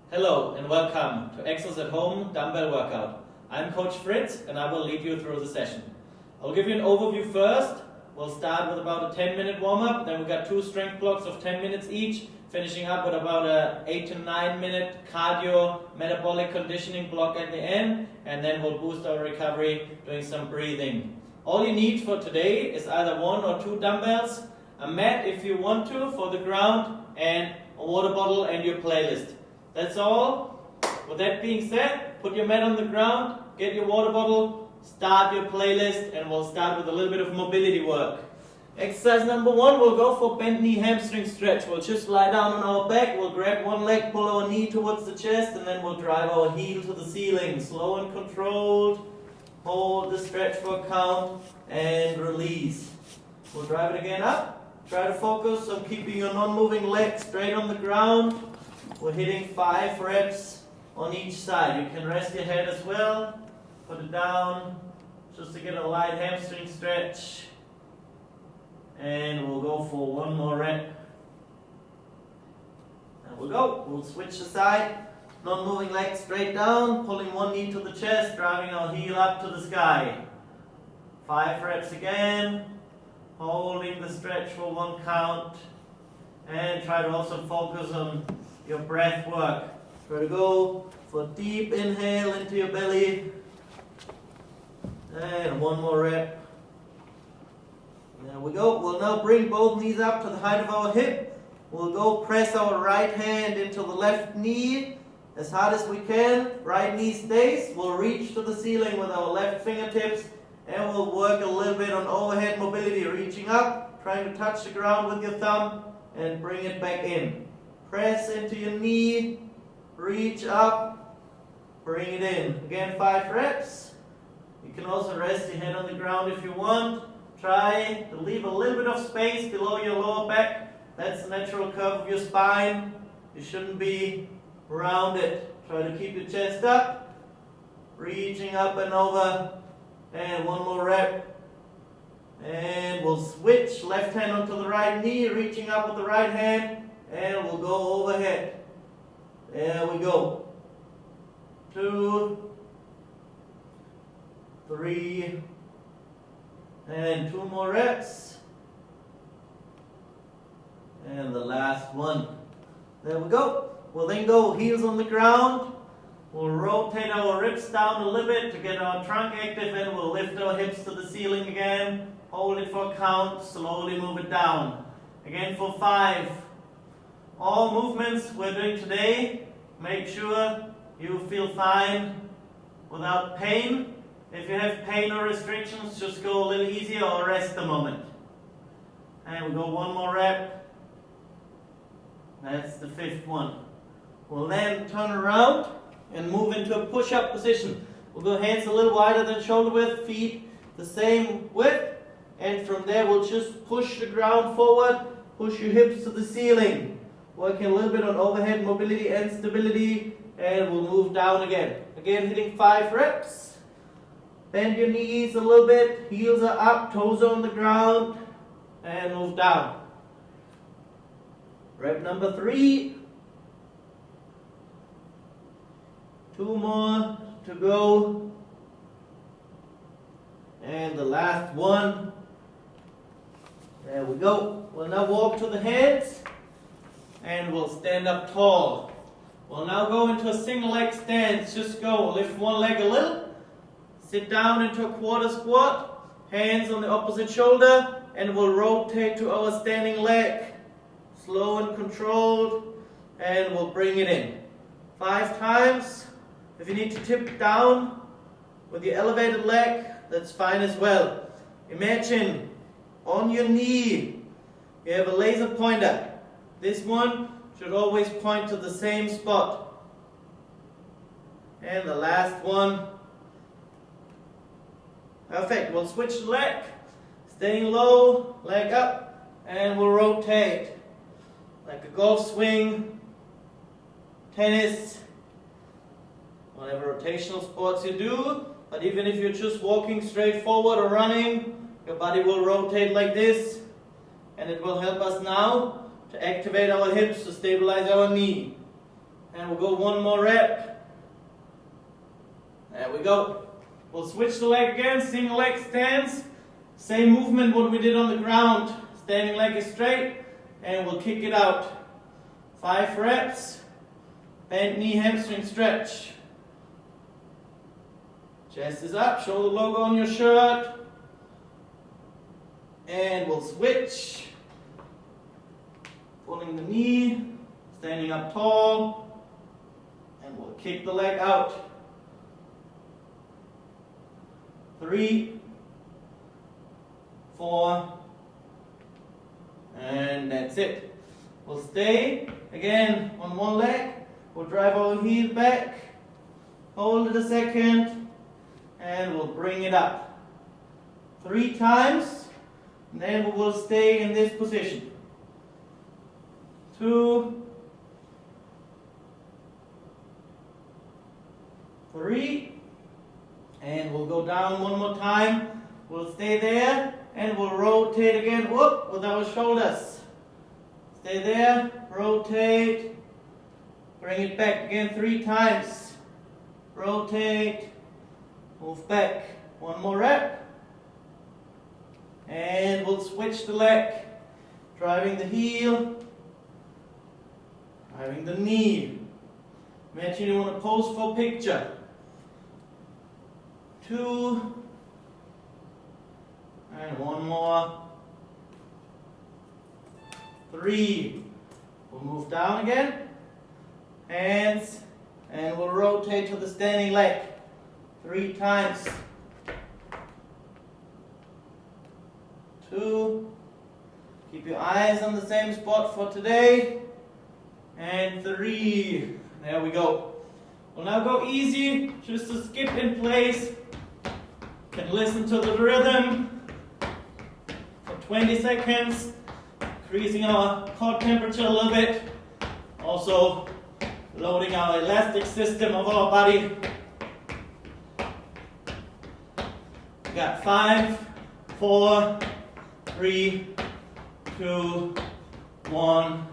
Hello and welcome to EXOS at Home Dumbbell Workout. I'm Coach Fritz and I will lead you through the session. I'll give you an overview first. We'll start with about a 10-minute warm-up, then we've got 2 strength blocks of 10 minutes each, finishing up with about a 8 to 9 minute cardio metabolic conditioning block at the end, and then we'll boost our recovery doing some breathing. All you need for today is either 1 or 2 dumbbells, a mat if you want to for the ground, and a water bottle and your playlist. That's all. With that being said, put your mat on the ground, get your water bottle, start your playlist, and we'll start with a little bit of mobility work. Exercise number 1, we'll go for bent knee hamstring stretch. We'll just lie down on our back, we'll grab one leg, pull our knee towards the chest, and then we'll drive our heel to the ceiling. Slow and controlled. Hold the stretch for a count and release. We'll drive it again up. Try to focus on keeping your non-moving leg straight on the ground. We're hitting 5 reps on each side. You can rest your head as well. Put it down just to get a light hamstring stretch. And we'll go for 1 more rep. And we'll go. We'll switch the side. Non-moving leg straight down. Pulling one knee to the chest. Driving our heel up to the sky. 5 reps again. Holding the stretch for 1 count. And try to also focus on your breath work. Try to go for a deep inhale into your belly. And 1 more rep. There we go. We'll now bring both knees up to the height of our hip. We'll go press our right hand into the left knee as hard as we can. Right knee stays. We'll reach to the ceiling with our left fingertips. And we'll work a little bit on overhead mobility. Reaching up, trying to touch the ground with your thumb and bring it back in. Press into your knee, reach up, bring it in. Again, 5 reps. You can also rest your head on the ground if you want. Try to leave a little bit of space below your lower back. That's the natural curve of your spine. You shouldn't be rounded. Try to keep your chest up, reaching up and over. And 1 more rep. And we'll switch left hand onto the right knee, reaching up with the right hand. And we'll go overhead. There we go. 2, 3, and 2 more reps. And the last one. There we go. We'll then go heels on the ground. We'll rotate our ribs down a little bit to get our trunk active, and we'll lift our hips to the ceiling again. Hold it for a count, slowly move it down. Again for 5. All movements we're doing today, make sure you feel fine without pain. If you have pain or restrictions, just go a little easier or rest a moment. And we'll go 1 more rep. That's the 5th one. We'll then turn around and move into a push-up position. We'll go hands a little wider than shoulder width, feet the same width. And from there we'll just push the ground forward, push your hips to the ceiling. Working a little bit on overhead mobility and stability, and we'll move down again. Again, hitting 5 reps. Bend your knees a little bit, heels are up, toes are on the ground, and move down. Rep number 3. 2 more to go. And the last one. There we go. We'll now walk to the hands. And we'll stand up tall. We'll now go into a single leg stance. Just go. Lift one leg a little. Sit down into a quarter squat. Hands on the opposite shoulder. And we'll rotate to our standing leg. Slow and controlled. And we'll bring it in. 5 times. If you need to tip down with your elevated leg, that's fine as well. Imagine on your knee, you have a laser pointer. This one should always point to the same spot. And the last one. Perfect. We'll switch the leg. Staying low, leg up, and we'll rotate. Like a golf swing, tennis, whatever rotational sports you do. But even if you're just walking straight forward or running, your body will rotate like this. And it will help us now to activate our hips to stabilize our knee. And we'll go one more rep. There we go. We'll switch the leg again, single leg stance. Same movement what we did on the ground. Standing leg is straight, and we'll kick it out. 5 reps. Bent knee, hamstring stretch. Chest is up, show the logo on your shirt. And we'll switch. Pulling the knee, standing up tall, and we'll kick the leg out. 3, 4, and that's it. We'll stay again on one leg. We'll drive our heel back, hold it a second, and we'll bring it up. 3 times, and then we will stay in this position. 2, 3, and we'll go down one more time. We'll stay there, and we'll rotate again, whoop, with our shoulders. Stay there, rotate, bring it back again 3 times. Rotate, move back. One more rep. And we'll switch the leg, driving the heel, driving the knee. Imagine you want to pose for picture. 2, and one more. 3. We'll move down again. Hands, and we'll rotate to the standing leg 3 times. 2. Keep your eyes on the same spot for today. And 3. There we go. We'll now go easy, just to skip in place. Can listen to the rhythm for 20 seconds, increasing our core temperature a little bit. Also loading our elastic system of our body. We got 5, 4, 3, 2, 1,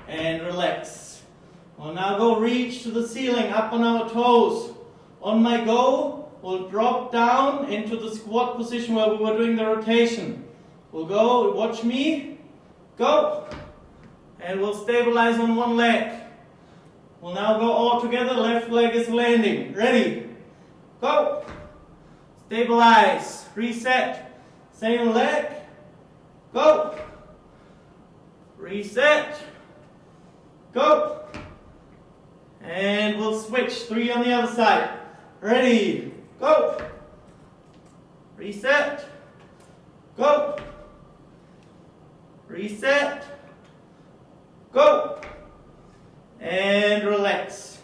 and relax. We'll now go reach to the ceiling, up on our toes. On my go, we'll drop down into the squat position where we were doing the rotation. We'll go, watch me, go, and we'll stabilize on one leg. We'll now go all together, left leg is landing. Ready, go, stabilize, reset, same leg, go, reset, go, and we'll switch, 3 on the other side. Ready, go, reset, go, reset, go, and relax.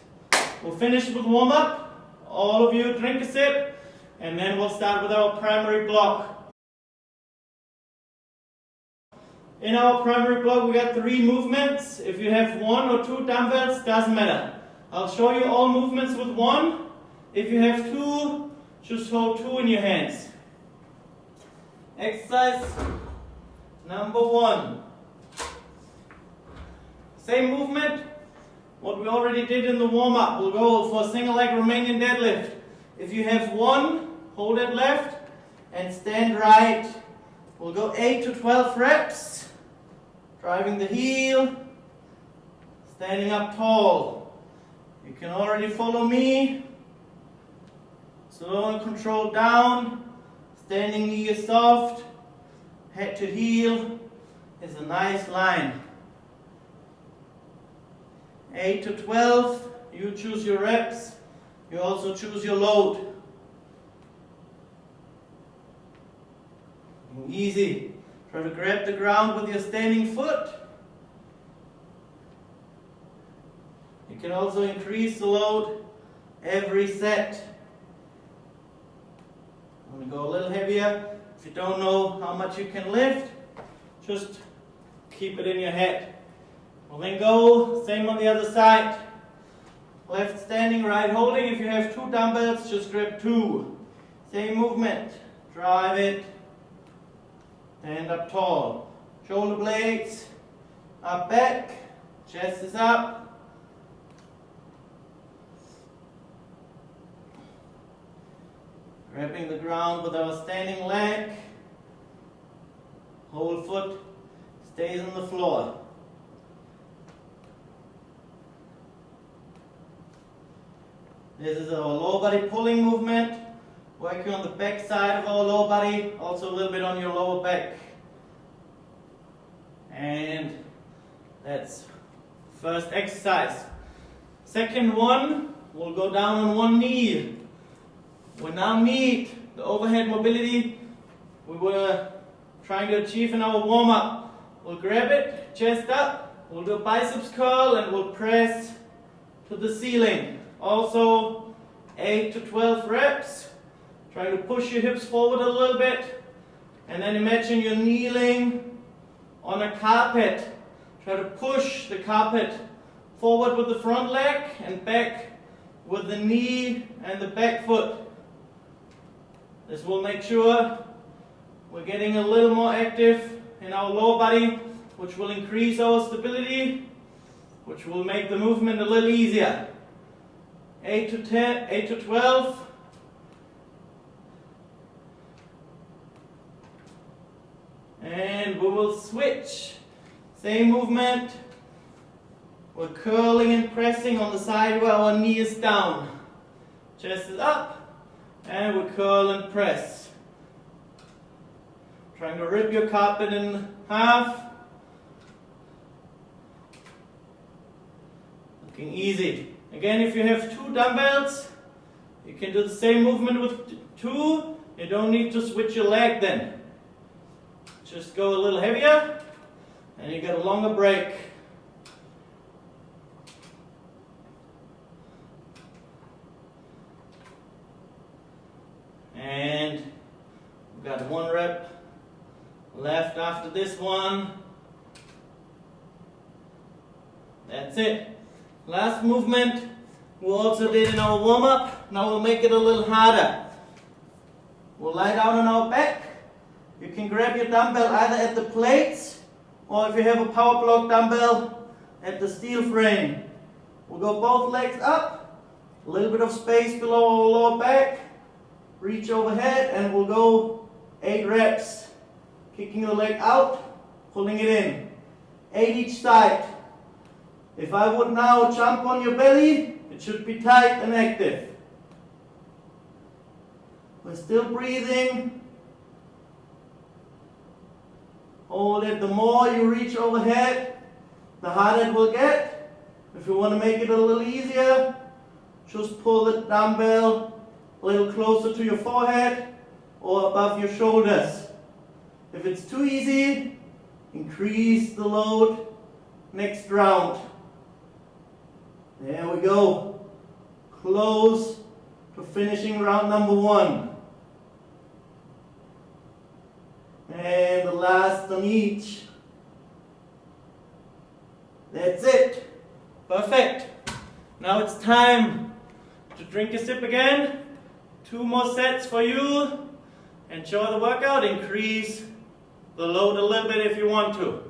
We'll finish with warm up. All of you drink a sip, and then we'll start with our primary block. In our primary block we got 3 movements. If you have 1 or 2 dumbbells, doesn't matter. I'll show you all movements with 1. If you have 2, just hold 2 in your hands. Exercise number 1. Same movement, what we already did in the warm-up. We'll go for a single leg Romanian deadlift. If you have 1, hold it left and stand right. We'll go 8 to 12 reps. Driving the heel, standing up tall. You can already follow me. Slow and controlled down. Standing knee is soft. Head to heel is a nice line. 8 to 12, you choose your reps. You also choose your load. Easy. Try to grab the ground with your standing foot. You can also increase the load every set. I'm going to go a little heavier. If you don't know how much you can lift, just keep it in your head. We'll then go, same on the other side. Left standing, right holding. If you have 2 dumbbells, just grab 2. Same movement. Drive it. Stand up tall. Shoulder blades up back. Chest is up. Grabbing the ground with our standing leg. Whole foot stays on the floor. This is our lower body pulling movement. Working on the back side of our lower body, also a little bit on your lower back. And that's first exercise. Second one, we'll go down on one knee. We now meet the overhead mobility we were trying to achieve in our warm-up. We'll grab it, chest up, we'll do a biceps curl and we'll press to the ceiling. Also 8 to 12 reps. Try to push your hips forward a little bit. And then imagine you're kneeling on a carpet. Try to push the carpet forward with the front leg and back with the knee and the back foot. This will make sure we're getting a little more active in our lower body, which will increase our stability, which will make the movement a little easier. 8 to 12. And we will switch. Same movement. We're curling and pressing on the side where our knee is down. Chest is up. And we curl and press. Trying to rip your carpet in half. Looking easy. Again, if you have 2 dumbbells, you can do the same movement with 2. You don't need to switch your leg then. Just go a little heavier and you get a longer break. And we've got 1 rep left after this one. That's it. Last movement we also did in our warm-up. Now we'll make it a little harder. We'll lie down on our back. You can grab your dumbbell either at the plates or if you have a power block dumbbell at the steel frame. We'll go both legs up, a little bit of space below our lower back, reach overhead and we'll go 8 reps. Kicking the leg out, pulling it in. 8 each side. If I would now jump on your belly, it should be tight and active. We're still breathing. Hold it. The more you reach overhead, the harder it will get. If you want to make it a little easier, just pull the dumbbell a little closer to your forehead or above your shoulders. If it's too easy, increase the load next round. There we go. Close to finishing round number 1. And the last on each. That's it. Perfect. Now it's time to drink a sip again. 2 more sets for you. Enjoy the workout. Increase the load a little bit if you want to.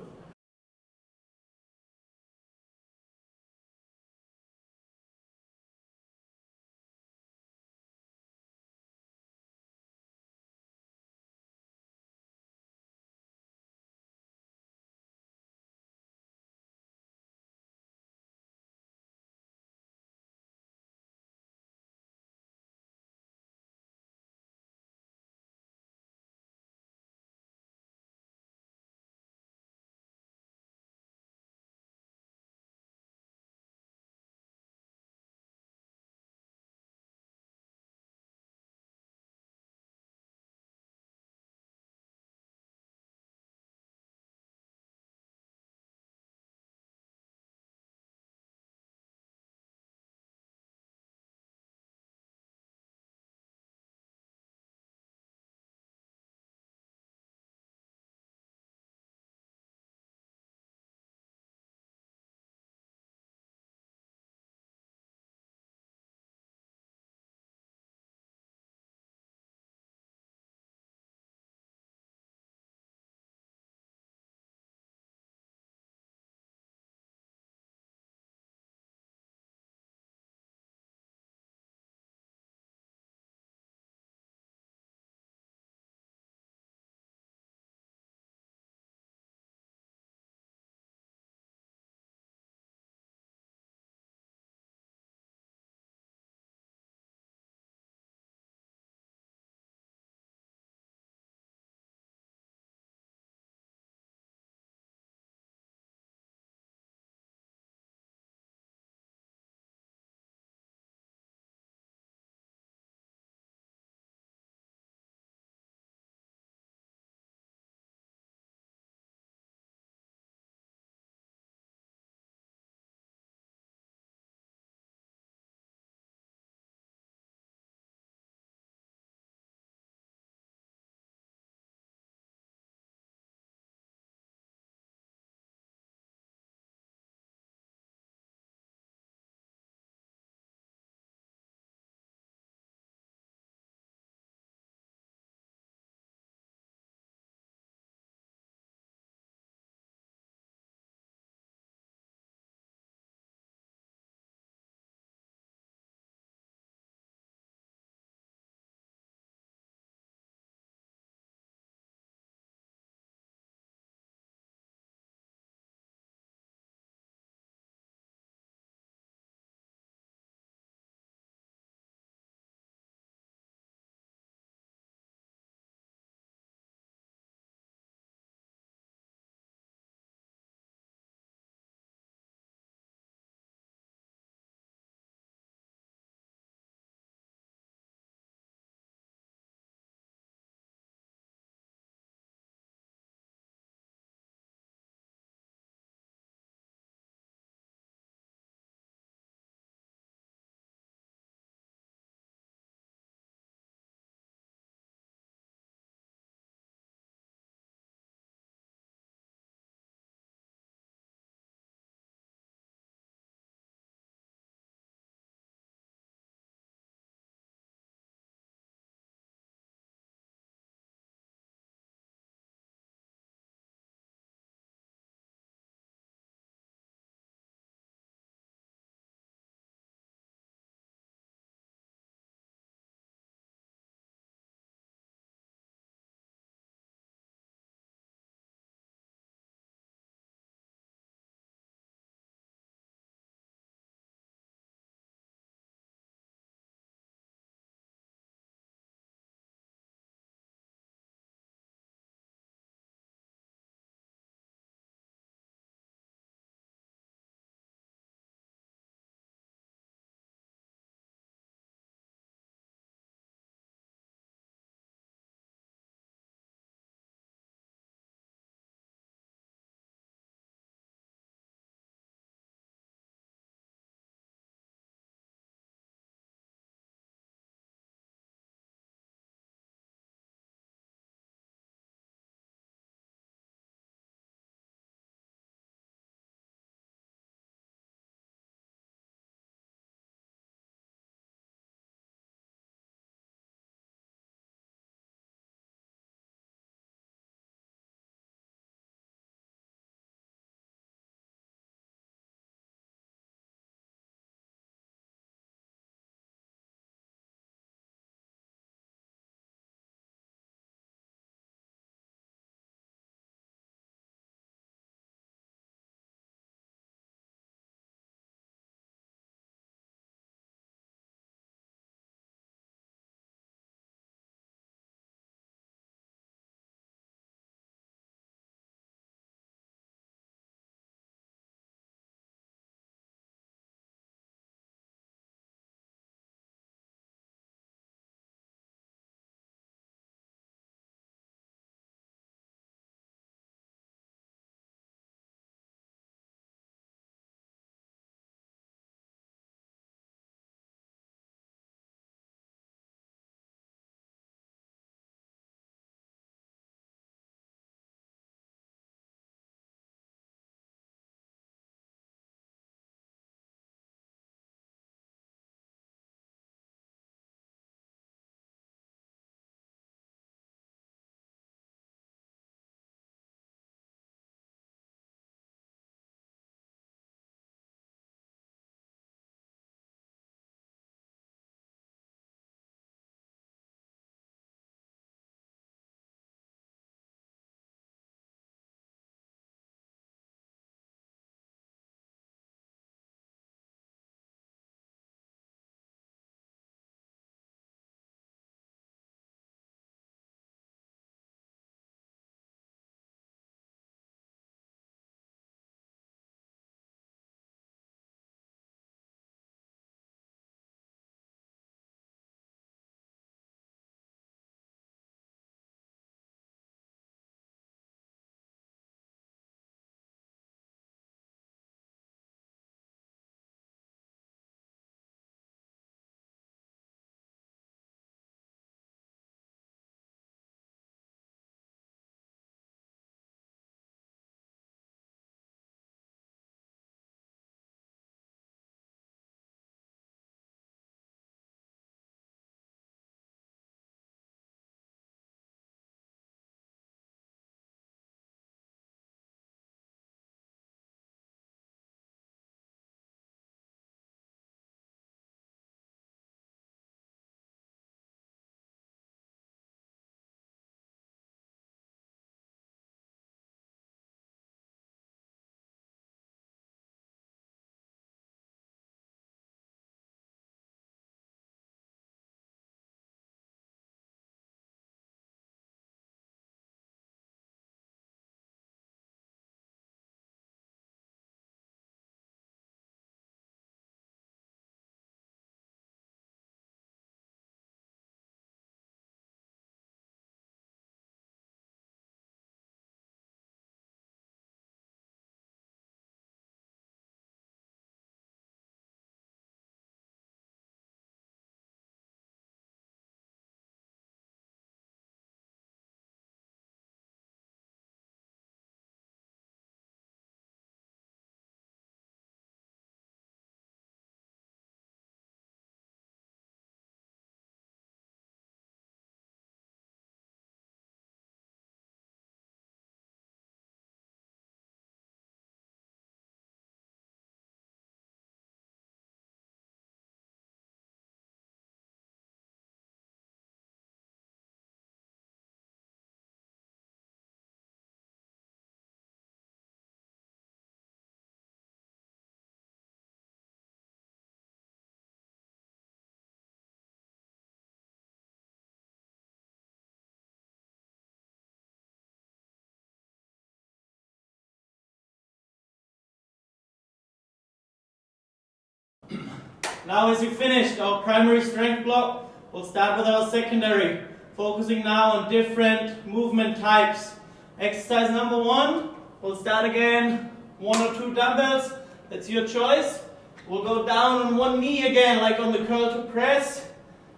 Now as you finished our primary strength block, we'll start with our secondary, focusing now on different movement types. Exercise number 1, we'll start again, 1 or 2 dumbbells, that's your choice. We'll go down on one knee again, like on the curl to press,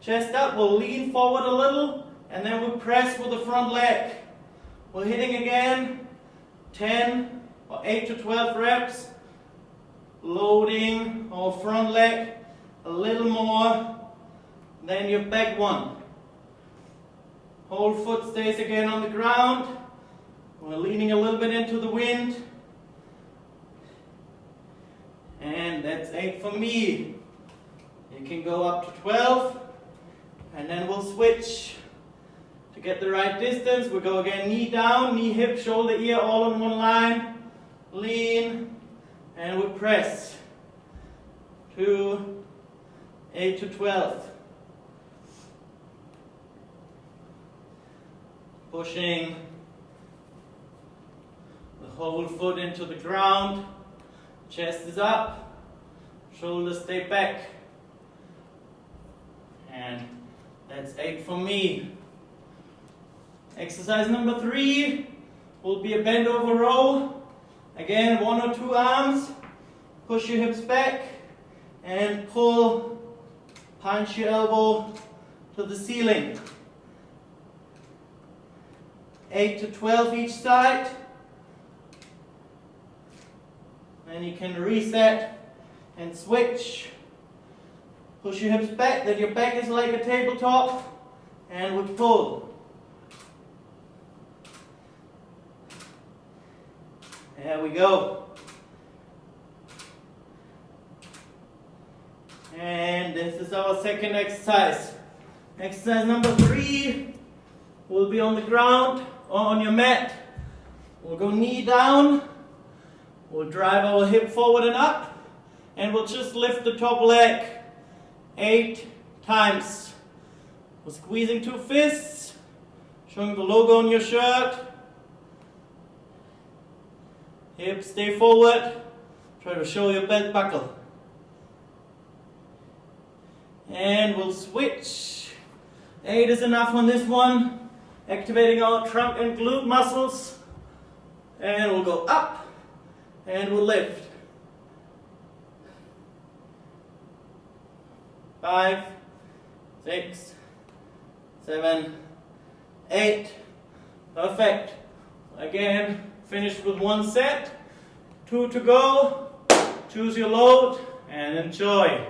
chest up, we'll lean forward a little, and then we'll press with the front leg. We're hitting again, 10 or 8 to 12 reps, loading our front leg a little more than your back one. Whole foot stays again on the ground. We're leaning a little bit into the wind. And that's 8 for me. You can go up to 12. And then we'll switch. To get the right distance, we go again knee down, knee, hip, shoulder, ear, all in one line. Lean. And we press. 2, 8 to 12. Pushing the whole foot into the ground. Chest is up. Shoulders stay back. And that's 8 for me. Exercise number 3 will be a bend over row. Again, 1 or 2 arms. Push your hips back and pull, punch your elbow to the ceiling. 8 to 12 each side. Then you can reset and switch. Push your hips back, that your back is like a tabletop, and we pull. There we go. And this is our second exercise. Exercise number 3 will be on the ground or on your mat. We'll go knee down. We'll drive our hip forward and up. And we'll just lift the top leg 8 times. We're squeezing 2 fists, showing the logo on your shirt. Hips stay forward. Try to show your belt buckle. And we'll switch. 8 is enough on this one. Activating our trunk and glute muscles. And we'll go up and we'll lift. 5, 6, 7, 8. Perfect. Again, finish with 1 set. 2 to go. Choose your load and enjoy.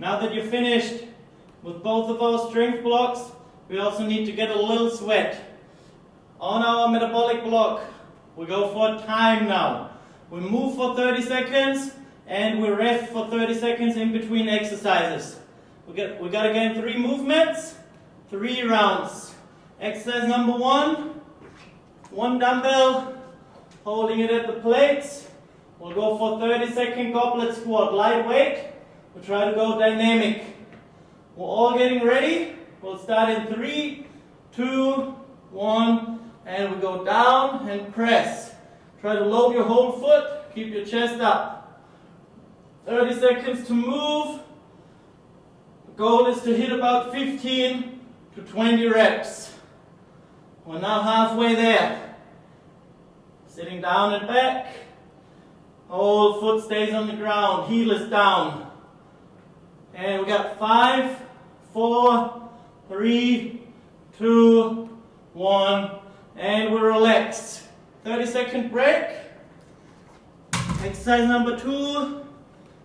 Now that you're finished with both of our strength blocks, we also need to get a little sweat. On our metabolic block, we go for time now. We move for 30 seconds and we rest for 30 seconds in between exercises. We got again 3 movements, 3 rounds. Exercise number 1, 1 dumbbell, holding it at the plates. We'll go for 30-second goblet squat, lightweight. We'll try to go dynamic. We're all getting ready. We'll start in 3, 2, 1, and we go down and press. Try to load your whole foot, keep your chest up. 30 seconds to move. The goal is to hit about 15 to 20 reps. We're now halfway there. Sitting down and back. Whole foot stays on the ground, heel is down. And we got 5, 4, 3, 2, 1, and we relax. 30-second break. Exercise number 2.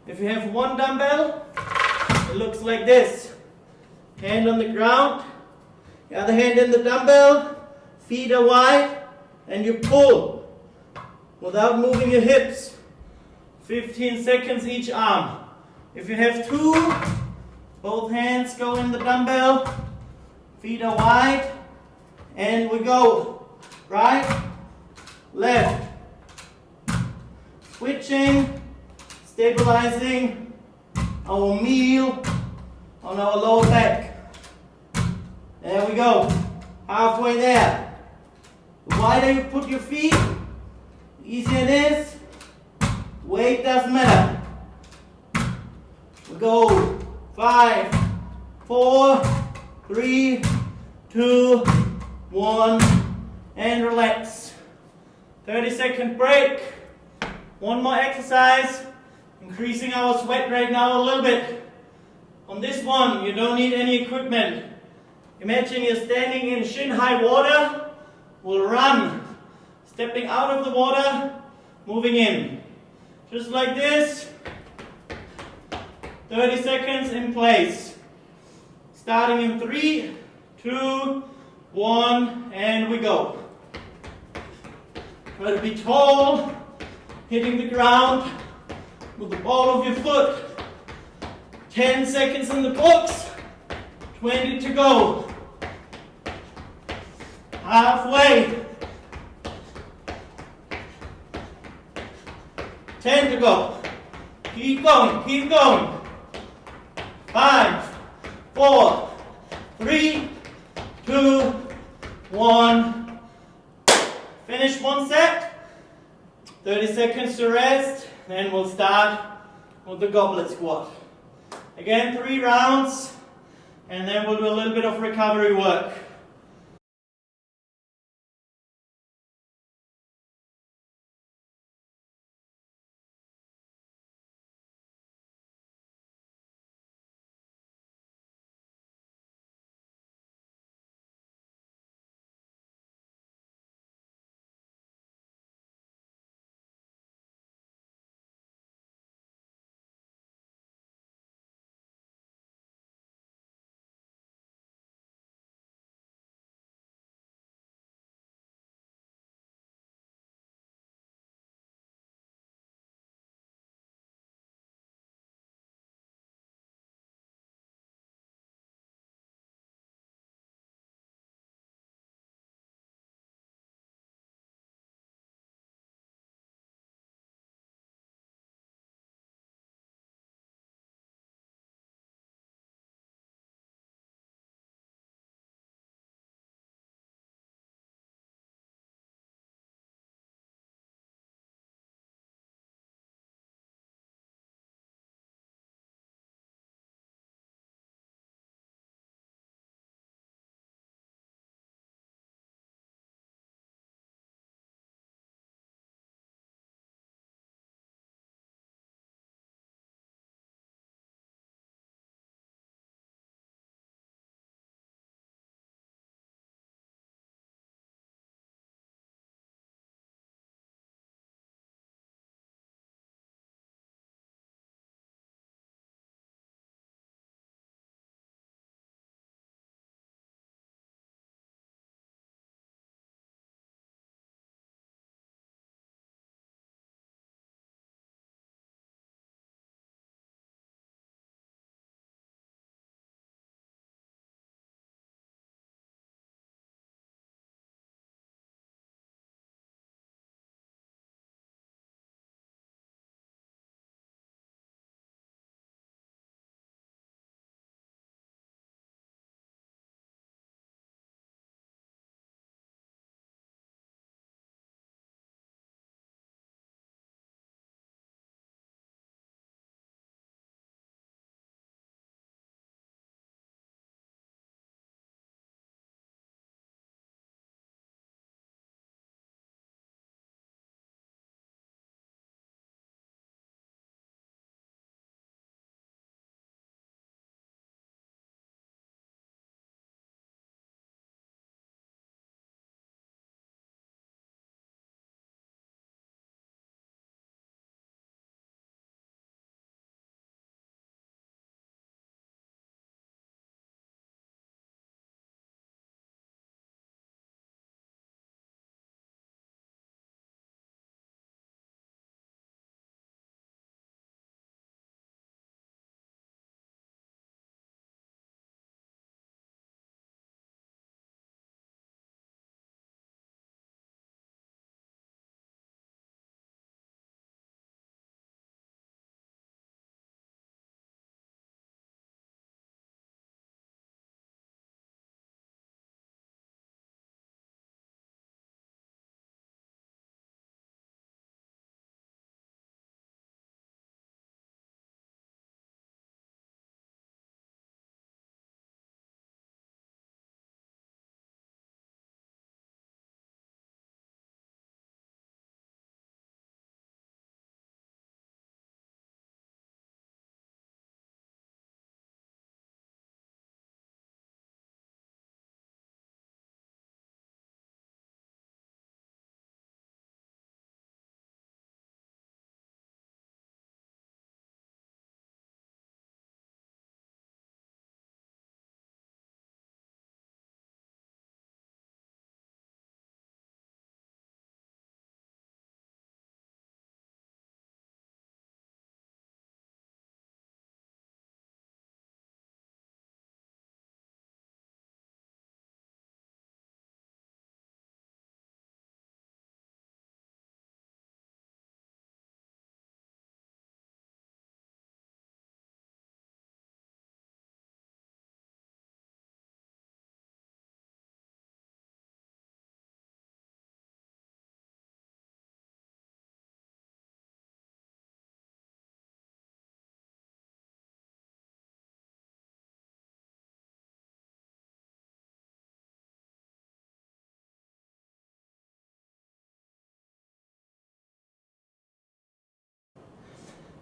If you have 1 dumbbell, it looks like this. Hand on the ground, the other hand in the dumbbell, feet are wide, and you pull without moving your hips. 15 seconds each arm. If you have 2, both hands go in the dumbbell, feet are wide, and we go right, left, switching, stabilizing our meal on our lower back. There we go, halfway there. The wider you put your feet, the easier it is. Weight doesn't matter. We go 5, 4, 3, 2, 1, and relax. 30-second break. 1 more exercise, increasing our sweat rate now a little bit. On this one, you don't need any equipment. Imagine you're standing in shin-high water. We'll run, stepping out of the water, moving in. Just like this. 30 seconds in place. Starting in 3, 2, 1, and we go. Try to be tall, hitting the ground with the ball of your foot. 10 seconds in the books, 20 to go. Halfway. 10 to go. Keep going, keep going. 5, 4, 3, 2, 1. Finish 1 set. 30 seconds to rest. Then we'll start with the goblet squat. Again, 3 rounds. And then we'll do a little bit of recovery work.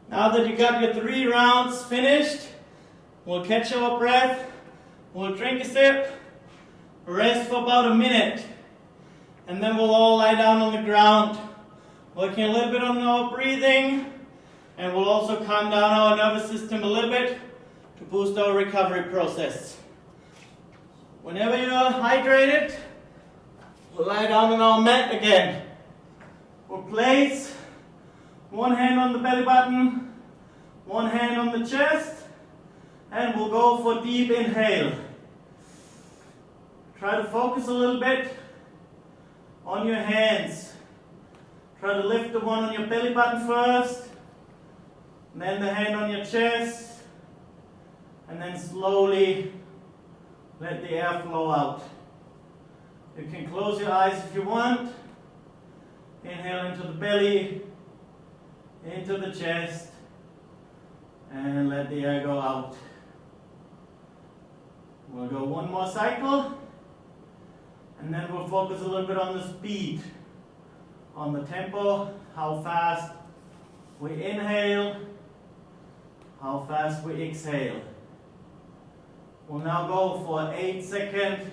Now that you got your 3 rounds finished, we'll catch our breath, we'll drink a sip, rest for about a minute, and then we'll all lie down on the ground, working a little bit on our breathing, and we'll also calm down our nervous system a little bit to boost our recovery process. Whenever you're hydrated, we'll lie down on our mat again. We'll place one hand on the belly button, one hand on the chest, and we'll go for deep inhale. Try to focus a little bit on your hands. Try to lift the one on your belly button first, then the hand on your chest, and then slowly let the air flow out. You can close your eyes if you want. Inhale into the belly, into the chest, and let the air go out. We'll go one more cycle, and then we'll focus a little bit on the speed, on the tempo, how fast we inhale, how fast we exhale. We'll now go for 8-second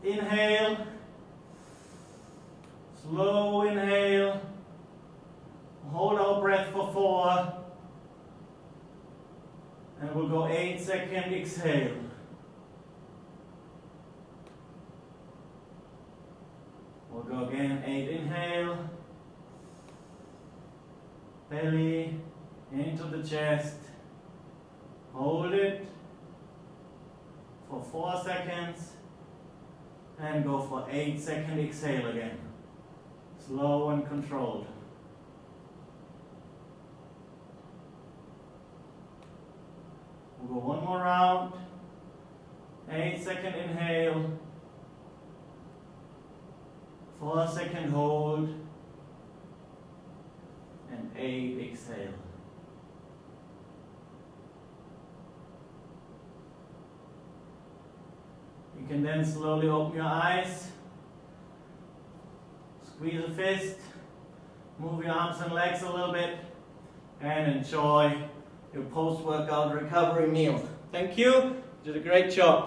inhale, slow inhale, hold our breath for 4, and we'll go 8-second exhale. We'll go again, 8 inhale, belly into the chest, hold it for 4 seconds, and go for 8-second exhale again. Slow and controlled. We'll go one more round. 8-second inhale, 4-second hold, and 8 exhale. You can then slowly open your eyes, squeeze a fist, move your arms and legs a little bit, and enjoy your post-workout recovery meal. Thank you, you did a great job.